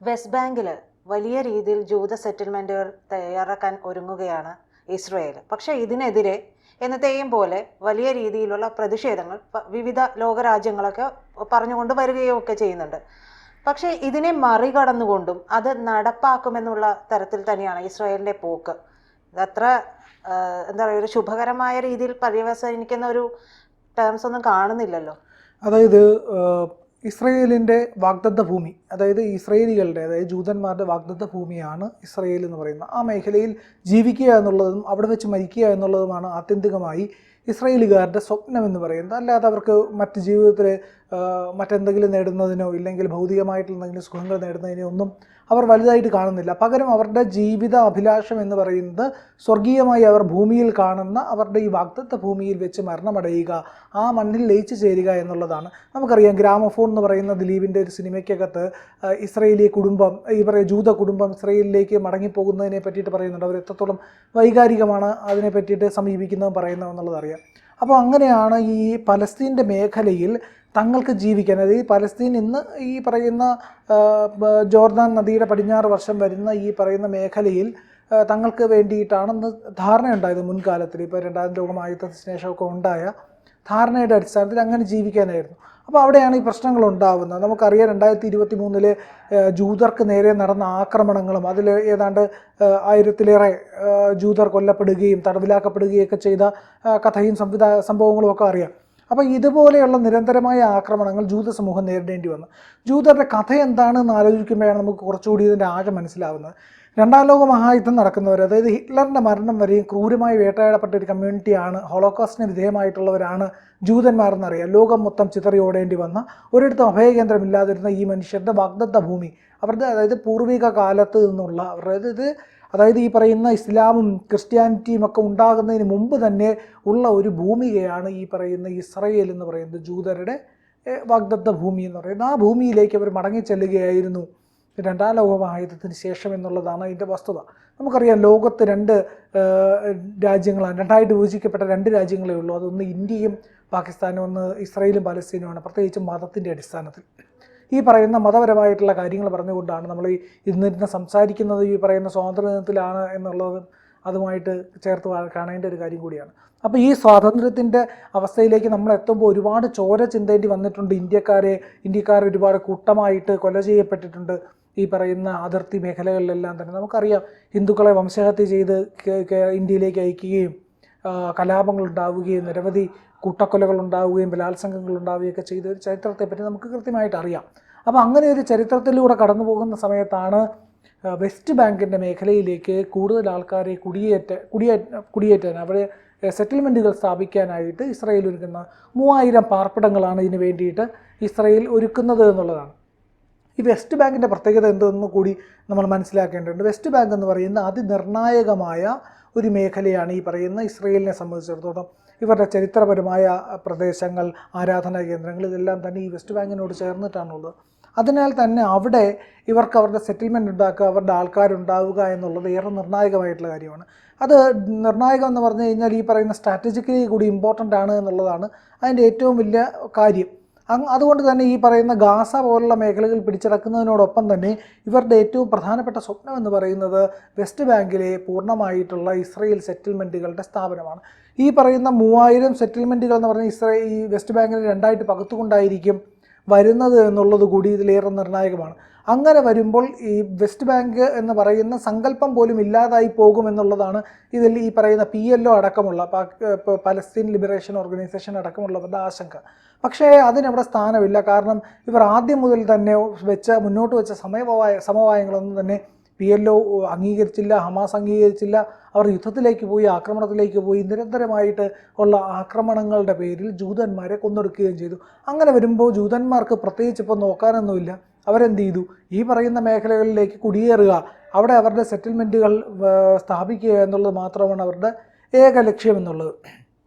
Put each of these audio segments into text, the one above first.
West ബാങ്കിൽ വലിയ രീതിയിൽ ജൂത സെറ്റിൽമെൻറ്റുകൾ തയ്യാറാക്കാൻ ഒരുങ്ങുകയാണ് ഇസ്രയേൽ. പക്ഷേ ഇതിനെതിരെ എന്നത്തെയും പോലെ വലിയ രീതിയിലുള്ള പ്രതിഷേധങ്ങൾ വിവിധ ലോകരാജ്യങ്ങളൊക്കെ പറഞ്ഞുകൊണ്ട് വരികയൊക്കെ ചെയ്യുന്നുണ്ട്. പക്ഷേ ഇതിനെ മറികടന്നുകൊണ്ടും അത് നടപ്പാക്കുമെന്നുള്ള തരത്തിൽ തന്നെയാണ് ഇസ്രായേലിൻ്റെ പോക്ക്. അതത്ര എന്താ പറയുക, ഒരു ശുഭകരമായ രീതിയിൽ പര്യവസാനിക്കുന്ന ഒരു ടേംസ് ഒന്നും കാണുന്നില്ലല്ലോ. അതായത് ഇസ്രയേലിൻ്റെ വാഗ്ദത്ത ഭൂമി, അതായത് ഇസ്രയേലികളുടെ, അതായത് ജൂതന്മാരുടെ വാഗ്ദത്ത ഭൂമിയാണ് ഇസ്രയേൽ എന്ന് പറയുന്നത്. ആ മേഖലയിൽ ജീവിക്കുക എന്നുള്ളതും അവിടെ വെച്ച് മരിക്കുക എന്നുള്ളതുമാണ് ആത്യന്തികമായി ഇസ്രയേലുകാരുടെ സ്വപ്നം എന്ന് പറയുന്നത്. അല്ലാതെ അവർക്ക് മറ്റ് ജീവിതത്തിൽ മറ്റെന്തെങ്കിലും നേടുന്നതിനോ ഇല്ലെങ്കിൽ ഭൗതികമായിട്ടുള്ള എന്തെങ്കിലും സുഖങ്ങൾ നേടുന്നതിനോ ഒന്നും അവർ വലുതായിട്ട് കാണുന്നില്ല. പകരം അവരുടെ ജീവിത അഭിലാഷം എന്ന് പറയുന്നത് സ്വർഗീയമായി അവർ ഭൂമിയിൽ കാണുന്ന അവരുടെ ഈ വാഗ്ദത്ത ഭൂമിയിൽ വെച്ച് മരണമടയുക, ആ മണ്ണിൽ ലയിച്ചു ചേരുക എന്നുള്ളതാണ്. നമുക്കറിയാം, ഗ്രാമഫോൺ എന്ന് പറയുന്ന ദിലീപിൻ്റെ ഒരു സിനിമയ്ക്കകത്ത് ഇസ്രയേലി കുടുംബം, ഈ പറയുന്ന ജൂത കുടുംബം ഇസ്രയേലിലേക്ക് മടങ്ങിപ്പോകുന്നതിനെ പറ്റിയിട്ട് പറയുന്നുണ്ട്. അവർ എത്രത്തോളം വൈകാരികമാണ് അതിനെ പറ്റിയിട്ട് സമീപിക്കുന്നതും പറയുന്നതെന്നുള്ളത് അറിയാം. അപ്പോൾ അങ്ങനെയാണ് ഈ പലസ്തീൻ്റെ മേഖലയിൽ തങ്ങൾക്ക് ജീവിക്കാൻ, അതായത് ഈ പലസ്തീൻ ഇന്ന് ഈ പറയുന്ന ജോർദാൻ നദിയുടെ പടിഞ്ഞാറ് വശം വരുന്ന ഈ പറയുന്ന മേഖലയിൽ തങ്ങൾക്ക് വേണ്ടിയിട്ടാണെന്ന് ധാരണയുണ്ടായത് മുൻകാലത്തിൽ. ഇപ്പോൾ രണ്ടാം ലോകമഹായുദ്ധത്തിന് ശേഷമൊക്കെ ഉണ്ടായ ധാരണയുടെ അടിസ്ഥാനത്തിൽ അങ്ങനെ ജീവിക്കാനായിരുന്നു. അപ്പോൾ അവിടെയാണ് ഈ പ്രശ്നങ്ങൾ ഉണ്ടാകുന്നത്. നമുക്കറിയാം, 2023 ജൂതർക്ക് നേരെ നടന്ന ആക്രമണങ്ങളും അതിൽ ഏതാണ്ട് 1000-ലേറെ ജൂതർ കൊല്ലപ്പെടുകയും തടവിലാക്കപ്പെടുകയൊക്കെ ചെയ്ത കഥയും സംഭവങ്ങളും ഒക്കെ അറിയാം. അപ്പോൾ ഇതുപോലെയുള്ള നിരന്തരമായ ആക്രമണങ്ങൾ ജൂത സമൂഹം നേരിടേണ്ടി വന്നു. ജൂതരുടെ കഥ എന്താണെന്ന് ആലോചിക്കുമ്പോഴാണ് നമുക്ക് കുറച്ചുകൂടി ഇതിൻ്റെ ആഴം മനസ്സിലാവുന്നത്. രണ്ടാം ലോക മഹായുദ്ധം നടക്കുന്നവർ, അതായത് ഹിറ്റ്ലറിൻ്റെ മരണം വരെയും ക്രൂരമായി വേട്ടയാടപ്പെട്ട ഒരു കമ്മ്യൂണിറ്റിയാണ്, ഹോളോകോസ്റ്റിന് വിധേയമായിട്ടുള്ളവരാണ് ജൂതന്മാരെന്നറിയാം. ലോകം മൊത്തം ചിതറി ഓടേണ്ടി വന്ന, ഒരിടത്തും അഭയകേന്ദ്രമില്ലാതിരുന്ന ഈ മനുഷ്യരുടെ വാഗ്ദത്ത ഭൂമി, അവരുടെ അതായത് പൂർവിക കാലത്ത് നിന്നുള്ള അതായത് ഈ പറയുന്ന ഇസ്ലാമും ക്രിസ്ത്യാനിറ്റിയും ഒക്കെ ഉണ്ടാകുന്നതിന് മുമ്പ് തന്നെ ഉള്ള ഒരു ഭൂമികയാണ് ഈ പറയുന്ന ഇസ്രയേൽ എന്ന് പറയുന്നത്, ജൂതരുടെ വാഗ്ദത്ത ഭൂമി എന്ന് പറയുന്നത്. ആ ഭൂമിയിലേക്ക് അവർ മടങ്ങിച്ചെല്ലുകയായിരുന്നു രണ്ടാം ലോകമഹായുദ്ധത്തിന് ശേഷം എന്നുള്ളതാണ് അതിൻ്റെ വസ്തുത. നമുക്കറിയാം, ലോകത്ത് രാജ്യങ്ങളാണ്, രണ്ടായിട്ട് വിഭജിക്കപ്പെട്ട 2 രാജ്യങ്ങളേ ഉള്ളൂ. അതൊന്ന് ഇന്ത്യയും പാകിസ്ഥാനും, ഒന്ന് ഇസ്രയേലും പാലസ്തീനുമാണ്, പ്രത്യേകിച്ചും മതത്തിൻ്റെ അടിസ്ഥാനത്തിൽ. ഈ പറയുന്ന മതപരമായിട്ടുള്ള കാര്യങ്ങൾ പറഞ്ഞുകൊണ്ടാണ് നമ്മൾ ഇന്നിരുന്ന് സംസാരിക്കുന്നത്. ഈ പറയുന്ന സ്വാതന്ത്ര്യദിനത്തിലാണ് എന്നുള്ളത് അതുമായിട്ട് ചേർത്ത് കാണേണ്ട ഒരു കാര്യം കൂടിയാണ്. അപ്പോൾ ഈ സ്വാതന്ത്ര്യത്തിൻ്റെ അവസ്ഥയിലേക്ക് നമ്മൾ എത്തുമ്പോൾ ഒരുപാട് ചോര ചിന്തേണ്ടി വന്നിട്ടുണ്ട്. ഇന്ത്യക്കാർ ഒരുപാട് കൂട്ടമായിട്ട് കൊല ചെയ്യപ്പെട്ടിട്ടുണ്ട് ഈ പറയുന്ന അതിർത്തി മേഖലകളിലെല്ലാം തന്നെ. നമുക്കറിയാം, ഹിന്ദുക്കളെ വംശഹത്യ ചെയ്ത് ഇന്ത്യയിലേക്ക് അയക്കുകയും കലാപങ്ങൾ ഉണ്ടാവുകയും നിരവധി കൂട്ടക്കൊലകൾ ഉണ്ടാവുകയും ബലാത്സംഗങ്ങൾ ഉണ്ടാവുകയൊക്കെ ചെയ്ത ഒരു ചരിത്രത്തെപ്പറ്റി നമുക്ക് കൃത്യമായിട്ട് അറിയാം. അപ്പോൾ അങ്ങനെ ഒരു ചരിത്രത്തിലൂടെ കടന്നു പോകുന്ന സമയത്താണ് വെസ്റ്റ് ബാങ്കിൻ്റെ മേഖലയിലേക്ക് കൂടുതൽ ആൾക്കാരെ കുടിയേറ്റാൻ അവിടെ സെറ്റിൽമെൻറ്റുകൾ സ്ഥാപിക്കാനായിട്ട് ഇസ്രയേൽ ഒരുക്കുന്ന 3000 പാർപ്പിടങ്ങളാണ് ഇതിന് വേണ്ടിയിട്ട് ഇസ്രയേൽ ഒരുക്കുന്നത് എന്നുള്ളതാണ്. ഈ വെസ്റ്റ് ബാങ്കിൻ്റെ പ്രത്യേകത എന്തെന്ന് കൂടി നമ്മൾ മനസ്സിലാക്കേണ്ടതുണ്ട്. വെസ്റ്റ് ബാങ്ക് എന്ന് പറയുന്ന അതിനിർണായകമായ ഒരു മേഖലയാണ് ഈ പറയുന്ന ഇസ്രയേലിനെ സംബന്ധിച്ചിടത്തോളം. ഇവരുടെ ചരിത്രപരമായ പ്രദേശങ്ങൾ, ആരാധനാ കേന്ദ്രങ്ങൾ, ഇതെല്ലാം തന്നെ ഈ വെസ്റ്റ് ബാങ്കിനോട് ചേർന്നിട്ടാണുള്ളത്. അതിനാൽ തന്നെ അവിടെ ഇവർക്ക് അവരുടെ സെറ്റിൽമെൻറ്റ് ഉണ്ടാക്കുക, അവരുടെ ആൾക്കാരുണ്ടാവുക എന്നുള്ളത് ഏറെ നിർണായകമായിട്ടുള്ള കാര്യമാണ്. അത് നിർണായകം എന്ന് പറഞ്ഞു കഴിഞ്ഞാൽ ഈ പറയുന്ന സ്ട്രാറ്റജിക്കലി കൂടി ഇമ്പോർട്ടൻ്റ് ആണ് എന്നുള്ളതാണ് അതിൻ്റെ ഏറ്റവും വലിയ കാര്യം. അതുകൊണ്ട് തന്നെ ഈ പറയുന്ന ഗാസ പോലുള്ള മേഖലകൾ പിടിച്ചടക്കുന്നതിനോടൊപ്പം തന്നെ ഇവരുടെ ഏറ്റവും പ്രധാനപ്പെട്ട സ്വപ്നം എന്ന് പറയുന്നത് വെസ്റ്റ് ബാങ്കിലെ പൂർണ്ണമായിട്ടുള്ള ഇസ്രയേൽ സെറ്റിൽമെൻറ്റുകളുടെ സ്ഥാപനമാണ്. ഈ പറയുന്ന 3000 സെറ്റിൽമെൻറ്റുകൾ എന്ന് പറഞ്ഞാൽ ഈ വെസ്റ്റ് ബാങ്കിനെ 2ആയിട്ട് പകുത്തുകൊണ്ടായിരിക്കും വരുന്നത് എന്നുള്ളത് കൂടി ഇതിലേറെ നിർണായകമാണ്. അങ്ങനെ വരുമ്പോൾ ഈ വെസ്റ്റ് ബാങ്ക് എന്ന് പറയുന്ന സങ്കല്പം പോലും ഇല്ലാതായി പോകുമെന്നുള്ളതാണ് ഇതിൽ ഈ പറയുന്ന PLO അടക്കമുള്ള പലസ്തീൻ ലിബറേഷൻ ഓർഗനൈസേഷൻ അടക്കമുള്ളവരുടെ ആശങ്ക. പക്ഷേ അതിനവിടെ സ്ഥാനമില്ല. കാരണം ഇവർ ആദ്യം മുതൽ തന്നെ മുന്നോട്ട് വെച്ച സമവായങ്ങളൊന്നും തന്നെ PLO അംഗീകരിച്ചില്ല, ഹമാസ് അംഗീകരിച്ചില്ല. അവർ യുദ്ധത്തിലേക്ക് പോയി, ആക്രമണത്തിലേക്ക് പോയി, നിരന്തരമായിട്ട് ഉള്ള ആക്രമണങ്ങളുടെ പേരിൽ ജൂതന്മാരെ കൊന്നൊടുക്കുകയും ചെയ്തു. അങ്ങനെ വരുമ്പോൾ ജൂതന്മാർക്ക് പ്രത്യേകിച്ച് ഇപ്പോൾ നോക്കാനൊന്നുമില്ല. അവരെന്ത് ചെയ്തു? ഈ പറയുന്ന മേഖലകളിലേക്ക് കുടിയേറുക, അവിടെ അവരുടെ സെറ്റിൽമെൻറ്റുകൾ സ്ഥാപിക്കുക എന്നുള്ളത് മാത്രമാണ് അവരുടെ ഏക ലക്ഷ്യമെന്നുള്ളത്.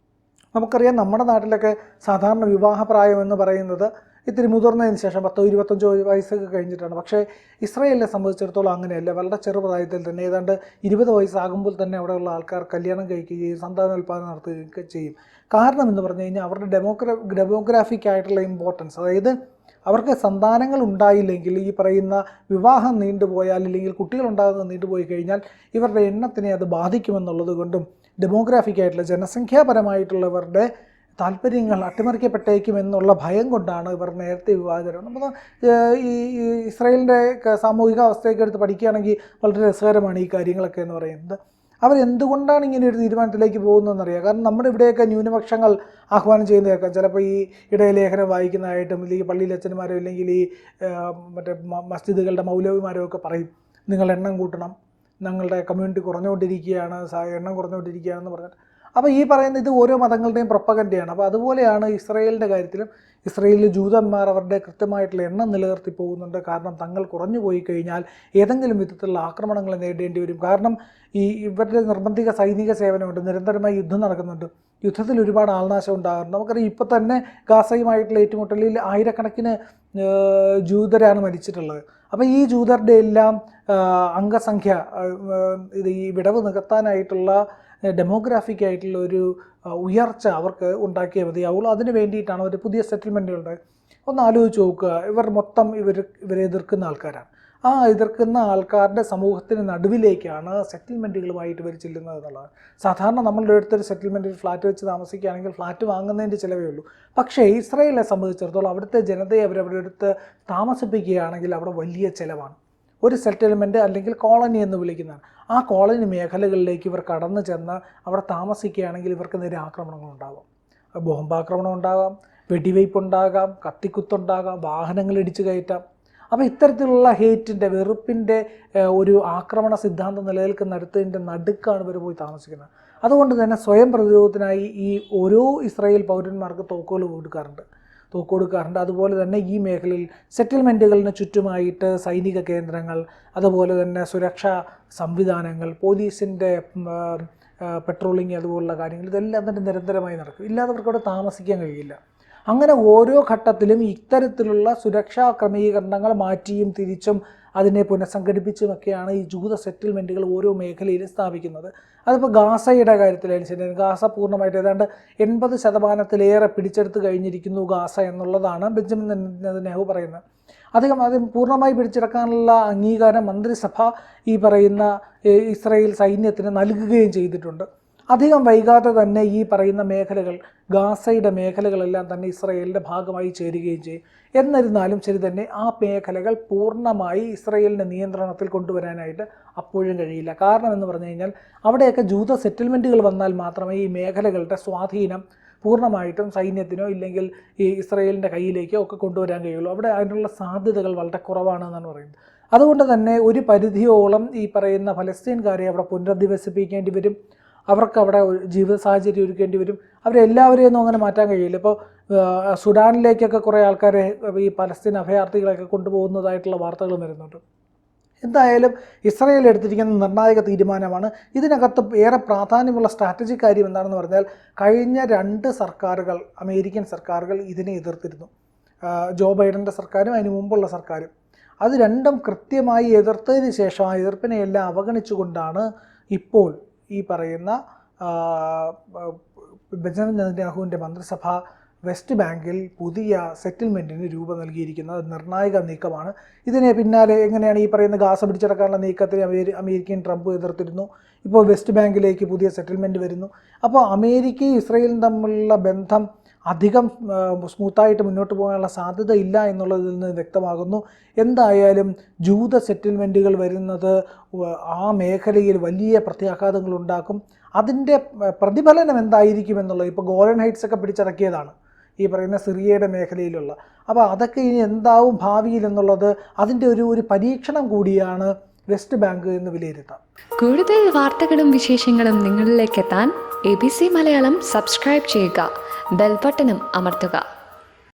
നമുക്കറിയാം, നമ്മുടെ നാട്ടിലൊക്കെ സാധാരണ വിവാഹപ്രായം എന്ന് പറയുന്നത് ഇത്തിരി മുതിർന്നതിന് ശേഷം 10-25 വയസ്സൊക്കെ കഴിഞ്ഞിട്ടാണ്. പക്ഷേ ഇസ്രയേലിനെ സംബന്ധിച്ചിടത്തോളം അങ്ങനെയല്ല. വളരെ ചെറുപ്രായത്തിൽ തന്നെ ഏതാണ്ട് 20 വയസ്സാകുമ്പോൾ തന്നെ അവിടെയുള്ള ആൾക്കാർ കല്യാണം കഴിക്കുകയും സന്താനോൽപാദനം നടത്തുകയൊക്കെ ചെയ്യും. കാരണം എന്ന് പറഞ്ഞു കഴിഞ്ഞാൽ അവരുടെ ഡെമോഗ്രാഫിക് ആയിട്ടുള്ള ഇമ്പോർട്ടൻസ്, അതായത് അവർക്ക് സന്താനങ്ങൾ ഉണ്ടായില്ലെങ്കിൽ, ഈ പറയുന്ന വിവാഹം നീണ്ടുപോയാൽ, അല്ലെങ്കിൽ കുട്ടികളുണ്ടാകുന്നത് നീണ്ടുപോയി കഴിഞ്ഞാൽ ഇവരുടെ എണ്ണത്തിനെ അത് ബാധിക്കുമെന്നുള്ളത് കൊണ്ടും ഡെമോഗ്രാഫിക്കായിട്ടുള്ള ജനസംഖ്യാപരമായിട്ടുള്ളവരുടെ താല്പര്യങ്ങൾ അട്ടിമറിക്കപ്പെട്ടേക്കുമെന്നുള്ള ഭയം കൊണ്ടാണ് ഇവർ നേരത്തെ വിവാഹിതരാണ്. നമ്മൾ ഈ ഇസ്രായേലിൻ്റെ സാമൂഹിക അവസ്ഥയൊക്കെ എടുത്ത് പഠിക്കുകയാണെങ്കിൽ വളരെ രസകരമാണ് ഈ കാര്യങ്ങളൊക്കെ എന്ന് പറയുന്നത്. അവരെന്തുകൊണ്ടാണ് ഇങ്ങനെ ഒരു തീരുമാനത്തിലേക്ക് പോകുന്നതെന്നറിയാം. കാരണം നമ്മുടെ ഇവിടെയൊക്കെ ന്യൂനപക്ഷങ്ങൾ ആഹ്വാനം ചെയ്യുന്ന കേൾക്കാം. ചിലപ്പോൾ ഈ ഇടയലേഖനം വായിക്കുന്നതായിട്ടും അല്ലെങ്കിൽ പള്ളിയിലെ അച്ഛന്മാരോ അല്ലെങ്കിൽ ഈ മറ്റേ മസ്ജിദുകളുടെ മൗലവിമാരോ ഒക്കെ പറയും, നിങ്ങൾ എണ്ണം കൂട്ടണം, ഞങ്ങളുടെ കമ്മ്യൂണിറ്റി കുറഞ്ഞുകൊണ്ടിരിക്കുകയാണ്, എണ്ണം കുറഞ്ഞുകൊണ്ടിരിക്കുകയാണെന്ന് പറഞ്ഞിട്ട്. അപ്പോൾ ഈ പറയുന്ന ഇത് ഓരോ മതങ്ങളുടെയും പ്രൊപ്പഗൻഡയാണ്. അപ്പോൾ അതുപോലെയാണ് ഇസ്രായേലിൻ്റെ കാര്യത്തിലും. ഇസ്രായേലിൽ ജൂതന്മാർ അവരുടെ കൃത്യമായിട്ടുള്ള എണ്ണം നിലനിർത്തി പോകുന്നുണ്ട്. കാരണം തങ്ങൾ കുറഞ്ഞു പോയി കഴിഞ്ഞാൽ ഏതെങ്കിലും വിധത്തിലുള്ള ആക്രമണങ്ങൾ നേരിടേണ്ടി വരും. കാരണം ഇവരുടെ നിർബന്ധിത സൈനിക സേവനമുണ്ട്, നിരന്തരമായി യുദ്ധം നടക്കുന്നുണ്ട്, യുദ്ധത്തിൽ ഒരുപാട് ആൾനാശം ഉണ്ടാകാറുണ്ട്. നമുക്കറിയാം ഇപ്പോൾ തന്നെ ഗാസയുമായിട്ടുള്ള ഏറ്റുമുട്ടലിൽ ആയിരക്കണക്കിന് ജൂതരാണ് മരിച്ചിട്ടുള്ളത്. അപ്പോൾ ഈ ജൂതരുടെ എല്ലാം അംഗസംഖ്യ ഇത് ഈ വിടവ് നികത്താനായിട്ടുള്ള ഡെമോഗ്രാഫിക്കായിട്ടുള്ള ഒരു ഉയർച്ച അവർക്ക് ഉണ്ടാക്കിയാൽ മതിയാവുള്ളൂ. അതിന് വേണ്ടിയിട്ടാണ് ഒരു പുതിയ സെറ്റിൽമെൻറ്റുകളുടെ. ഒന്ന് ആലോചിച്ച് നോക്കുക, ഇവർ മൊത്തം ഇവരെ എതിർക്കുന്ന ആൾക്കാരാണ്. ആ എതിർക്കുന്ന ആൾക്കാരുടെ സമൂഹത്തിന് നടുവിലേക്കാണ് സെറ്റിൽമെൻറ്റുകളുമായിട്ട് ഇവർ ചെല്ലുന്നത് എന്നുള്ളത്. സാധാരണ നമ്മളുടെ അടുത്തൊരു സെറ്റിൽമെൻറ്റിൽ ഫ്ലാറ്റ് വെച്ച് താമസിക്കുകയാണെങ്കിൽ ഫ്ലാറ്റ് വാങ്ങുന്നതിൻ്റെ ചിലവേ ഉള്ളൂ. പക്ഷേ ഇസ്രായേലിനെ സംബന്ധിച്ചിടത്തോളം അവിടുത്തെ ജനതയെ അവരവരുടെ അടുത്ത് താമസിപ്പിക്കുകയാണെങ്കിൽ അവിടെ വലിയ ചിലവാണ്. ഒരു സെറ്റിൽമെൻറ്റ് അല്ലെങ്കിൽ കോളനി എന്ന് വിളിക്കുന്നതാണ്. ആ കോളനി മേഖലകളിലേക്ക് ഇവർ കടന്നു ചെന്ന് അവിടെ താമസിക്കുകയാണെങ്കിൽ ഇവർക്ക് നേരെ ആക്രമണങ്ങളുണ്ടാകാം. ബോംബാക്രമണം ഉണ്ടാകാം, വെടിവയ്പ് ഉണ്ടാകാം, കത്തിക്കുത്തുണ്ടാകാം, വാഹനങ്ങൾ ഇടിച്ചു കയറ്റാം. അപ്പോൾ ഇത്തരത്തിലുള്ള ഹേറ്റിൻ്റെ, വെറുപ്പിൻ്റെ ഒരു ആക്രമണ സിദ്ധാന്തം നിലനിൽക്കുന്നിടത്തിൻ്റെ നടുക്കാണ് ഇവർ പോയി താമസിക്കുന്നത്. അതുകൊണ്ട് തന്നെ സ്വയം പ്രതിരോധത്തിനായി ഈ ഓരോ ഇസ്രായേൽ പൗരന്മാർക്ക് തോക്കുകൾ കൊടുക്കാറുണ്ട്. അതുപോലെ തന്നെ ഈ മേഖലയിൽ സെറ്റിൽമെൻറ്റുകളിന് ചുറ്റുമായിട്ട് സൈനിക കേന്ദ്രങ്ങൾ, അതുപോലെ തന്നെ സുരക്ഷാ സംവിധാനങ്ങൾ, പോലീസിൻ്റെ പെട്രോളിങ്, അതുപോലുള്ള കാര്യങ്ങൾ ഇതെല്ലാം തന്നെ നിരന്തരമായി നടക്കും. ഇല്ലാതെ അവർക്ക് അവിടെ താമസിക്കാൻ കഴിയില്ല. അങ്ങനെ ഓരോ ഘട്ടത്തിലും ഇത്തരത്തിലുള്ള സുരക്ഷാ ക്രമീകരണങ്ങൾ മാറ്റിയും തിരിച്ചും അതിനെ പുനഃസംഘടിപ്പിച്ചുമൊക്കെയാണ് ഈ ജൂത സെറ്റിൽമെൻറ്റുകൾ ഓരോ മേഖലയിലും സ്ഥാപിക്കുന്നത്. അതിപ്പോൾ ഗാസയുടെ കാര്യത്തിലായാലും ശരി, ഗാസ പൂർണ്ണമായിട്ട് ഏതാണ്ട് 80% പിടിച്ചെടുത്ത് കഴിഞ്ഞിരിക്കുന്നു ഗാസ എന്നുള്ളതാണ് ബെഞ്ചമിൻ നെതന്യാഹു പറയുന്നത്. അത് പൂർണ്ണമായി പിടിച്ചെടുക്കാനുള്ള അംഗീകാരം മന്ത്രിസഭ ഈ പറയുന്ന ഇസ്രായേൽ സൈന്യത്തിന് നൽകുകയും ചെയ്തിട്ടുണ്ട്. അധികം വൈകാതെ തന്നെ ഈ പറയുന്ന മേഖലകൾ, ഗാസയുടെ മേഖലകളെല്ലാം തന്നെ ഇസ്രായേലിൻ്റെ ഭാഗമായി ചേരുകയും ചെയ്യും. എന്നിരുന്നാലും ശരി തന്നെ ആ മേഖലകൾ പൂർണ്ണമായി ഇസ്രായേലിൻ്റെ നിയന്ത്രണത്തിൽ കൊണ്ടുവരാനായിട്ട് അപ്പോഴും കഴിയില്ല. കാരണം എന്ന് പറഞ്ഞു കഴിഞ്ഞാൽ അവിടെയൊക്കെ ജൂത സെറ്റിൽമെൻറ്റുകൾ വന്നാൽ മാത്രമേ ഈ മേഖലകളുടെ സ്വാധീനം പൂർണ്ണമായിട്ടും സൈന്യത്തിനോ ഇല്ലെങ്കിൽ ഈ ഇസ്രായേലിൻ്റെ കയ്യിലേക്കോ ഒക്കെ കൊണ്ടുവരാൻ കഴിയുള്ളൂ. അവിടെ അതിനുള്ള സാധ്യതകൾ വളരെ കുറവാണെന്നാണ് പറയുന്നത്. അതുകൊണ്ട് തന്നെ ഒരു പരിധിയോളം ഈ പറയുന്ന ഫലസ്തീൻകാരെ അവിടെ പുനരധിവസിപ്പിക്കേണ്ടി വരും. അവർക്കവിടെ ജീവിത സാഹചര്യം ഒരുക്കേണ്ടി വരും. അവരെല്ലാവരെയും ഒന്നും അങ്ങനെ മാറ്റാൻ കഴിയില്ല. ഇപ്പോൾ സുഡാനിലേക്കൊക്കെ കുറേ ആൾക്കാരെ ഈ പലസ്തീൻ അഭയാർത്ഥികളൊക്കെ കൊണ്ടുപോകുന്നതായിട്ടുള്ള വാർത്തകൾ വരുന്നുണ്ട്. എന്തായാലും ഇസ്രായേൽ എടുത്തിരിക്കുന്ന നിർണായക തീരുമാനമാണ്. ഇതിനകത്ത് ഏറെ പ്രാധാന്യമുള്ള സ്ട്രാറ്റജിക് കാര്യം എന്താണെന്ന് പറഞ്ഞാൽ, കഴിഞ്ഞ 2 സർക്കാരുകൾ, അമേരിക്കൻ സർക്കാരുകൾ ഇതിനെ എതിർത്തിരുന്നു. ജോ ബൈഡൻ്റെ സർക്കാരും അതിന് മുമ്പുള്ള സർക്കാരും. അത് രണ്ടും കൃത്യമായി എതിർത്തതിന് ശേഷം ആ എതിർപ്പിനെയെല്ലാം അവഗണിച്ചുകൊണ്ടാണ് ഇപ്പോൾ ഈ പറയുന്ന ബെഞ്ചമിൻ നെതന്യാഹുവിൻ്റെ മന്ത്രിസഭ വെസ്റ്റ് ബാങ്കിൽ പുതിയ സെറ്റിൽമെൻറ്റിന് രൂപം നൽകിയിരിക്കുന്നത്. നിർണായക നീക്കമാണ്. ഇതിനെ പിന്നാലെ എങ്ങനെയാണ് ഈ പറയുന്ന ഗാസ പിടിച്ചടക്കാനുള്ള നീക്കത്തിന് അമേരിക്കൻ ട്രംപ് എതിർത്തിരുന്നു. ഇപ്പോൾ വെസ്റ്റ് ബാങ്കിലേക്ക് പുതിയ സെറ്റിൽമെൻറ്റ് വരുന്നു. അപ്പോൾ അമേരിക്കയും ഇസ്രായേലും തമ്മിലുള്ള ബന്ധം അധികം സ്മൂത്തായിട്ട് മുന്നോട്ട് പോകാനുള്ള സാധ്യത ഇല്ല എന്നുള്ളതിൽ നിന്ന് വ്യക്തമാകുന്നു. എന്തായാലും ജൂത സെറ്റിൽമെൻറ്റുകൾ വരുന്നത് ആ മേഖലയിൽ വലിയ പ്രത്യാഘാതങ്ങൾ ഉണ്ടാക്കും. അതിൻ്റെ പ്രതിഫലനം എന്തായിരിക്കും എന്നുള്ളത്, ഇപ്പോൾ ഗോലൻ ഹൈറ്റ്സ് ഒക്കെ പിടിച്ചടക്കിയതാണ് ഈ പറയുന്ന സിറിയയുടെ മേഖലയിലുള്ള. അപ്പോൾ അതൊക്കെ ഇനി എന്താവും ഭാവിയിൽ എന്നുള്ളത് അതിൻ്റെ ഒരു പരീക്ഷണം കൂടിയാണ് വെസ്റ്റ് ബാങ്ക് എന്ന് വിലയിരുത്താം. കൂടുതൽ വാർത്തകളും വിശേഷങ്ങളും നിങ്ങളിലേക്ക് എത്താൻ ABC മലയാളം സബ്സ്ക്രൈബ് ചെയ്യുക, ബെൽ ബട്ടണും അമർത്തുക.